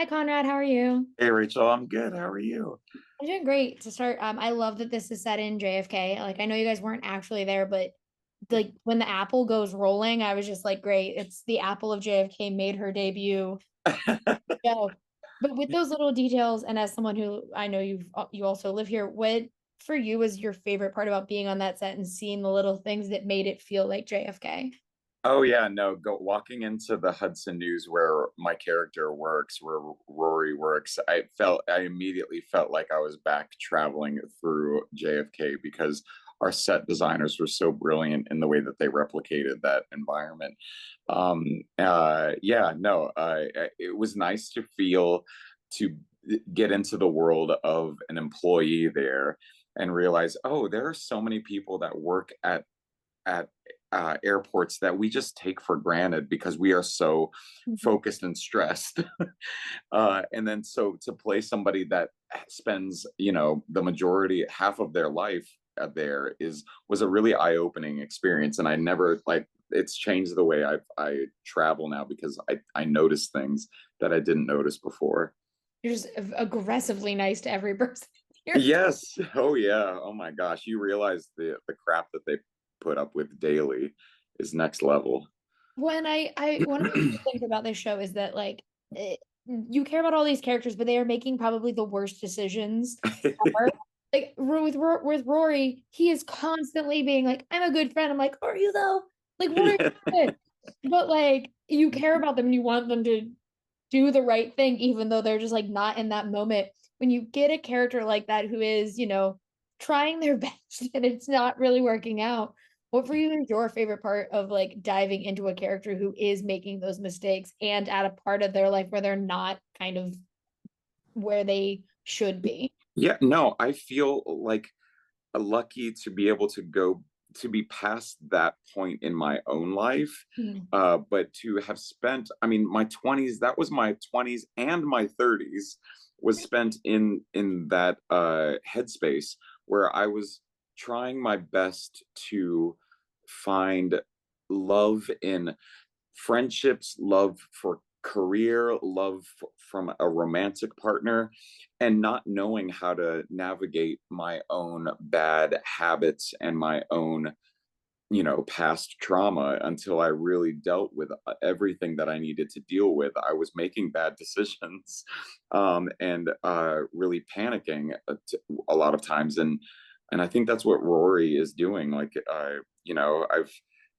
Hi, Conrad. How are you? Hey Rachel, I'm good. How are you? I'm doing great. To start, I love that this is set in JFK. Like, I know you guys weren't actually there, but like when the apple goes rolling, I was just like, great. It's the apple of JFK made her debut. Yeah. But with those little details, and as someone who I know you also live here, what for you was your favorite part about being on that set and seeing the little things that made it feel like JFK? Oh yeah, no, go walking into the Hudson News where my character works, where Rory works, I immediately felt like I was back traveling through JFK because our set designers were so brilliant in the way that they replicated that environment. Yeah, no, it was nice to feel to get into the world of an employee there and realize, oh, there are so many people that work at airports that we just take for granted because we are so Mhm. focused and stressed. And then so to play somebody that spends, the majority, half of their life there is was a really eye-opening experience. And I never like it's changed the way I travel now because I notice things that I didn't notice before. You're just aggressively nice to every person here. Yes. Oh yeah. Oh my gosh. You realize the crap that they put up with daily is next level. When I one of my favorite things about this show is that you care about all these characters, but they are making probably the worst decisions ever. Like with Rory, he is constantly being like, "I'm a good friend." I'm like, "Are you though? Like, what are you Yeah. doing?" But like, you care about them and you want them to do the right thing, even though they're just like not in that moment. When you get a character like that who is, trying their best and it's not really working out, what for you is your favorite part of like diving into a character who is making those mistakes and at a part of their life where they're not kind of where they should be? Yeah, no, I feel like lucky to be able to go to be past that point in my own life. Mm. But to have spent, I mean, my 20s, that was my 20s and my 30s was spent in that headspace where I was trying my best to find love in friendships, love for career, love from a romantic partner, and not knowing how to navigate my own bad habits and my own, past trauma until I really dealt with everything that I needed to deal with. I was making bad decisions and really panicking a lot of times. And I think that's what Rory is doing. Like, I've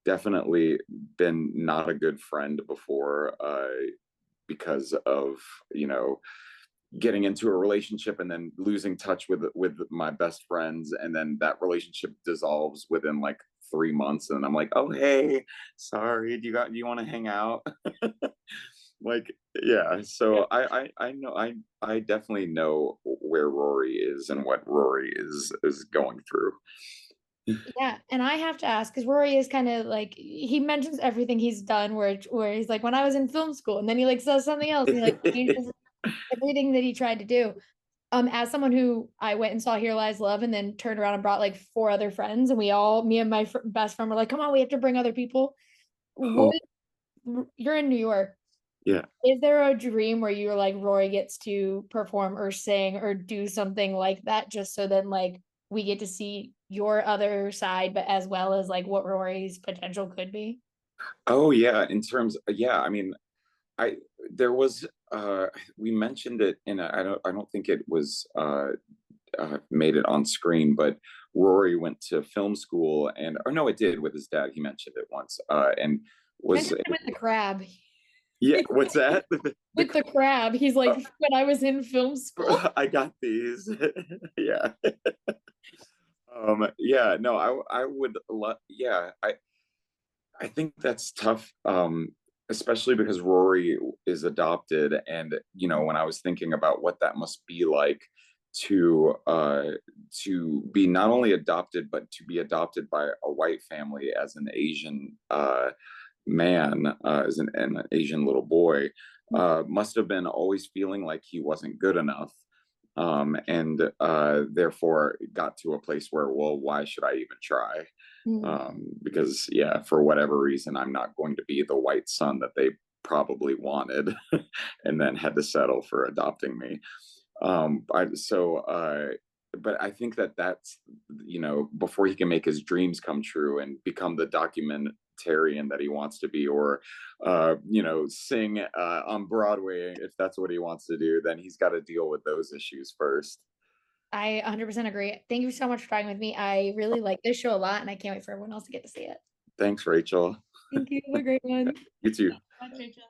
definitely been not a good friend before because of, you know, getting into a relationship and then losing touch with my best friends, and then that relationship dissolves within like 3 months, and I'm like, oh hey, sorry, do you want to hang out? Like, yeah, so I know I definitely know where Rory is and what Rory is going through. Yeah, and I have to ask because Rory is kind of like he mentions everything he's done where he's like when I was in film school and then he like says something else and he like changes everything that he tried to do. As someone who I went and saw Here Lies Love and then turned around and brought like four other friends and me and my best friend were like, come on, we have to bring other people. What Oh you're in New York. yeah. Is there a dream where you're like Rory gets to perform or sing or do something like that just so then like we get to see your other side, but as well as like what Rory's potential could be? Oh yeah, in terms, yeah, I mean, I there was we mentioned it in I don't think it was made it on screen, but Rory went to film school, and or no, it did with his dad. He mentioned it once, and You was mentioned it with the crab. yeah. What's that? With the crab, he's like, Uh, when I was in film school. I got these. Yeah. Yeah. No, I would. Yeah. I think that's tough. Especially because Rory is adopted, and when I was thinking about what that must be like to be not only adopted but to be adopted by a white family as an Asian man, as an Asian little boy, must have been always feeling like he wasn't good enough. And therefore got to a place where, well, why should I even try? Mm. Because, yeah, for whatever reason, I'm not going to be the white son that they probably wanted, and then had to settle for adopting me. But I think that that's, before he can make his dreams come true and become the documentarian that he wants to be, or sing on Broadway if that's what he wants to do, then he's got to deal with those issues first. I 100% agree. Thank you so much for talking with me. I really like this show a lot, and I can't wait for everyone else to get to see it. Thanks, Rachel. Thank you. Have a great one. You too. Bye, Rachel.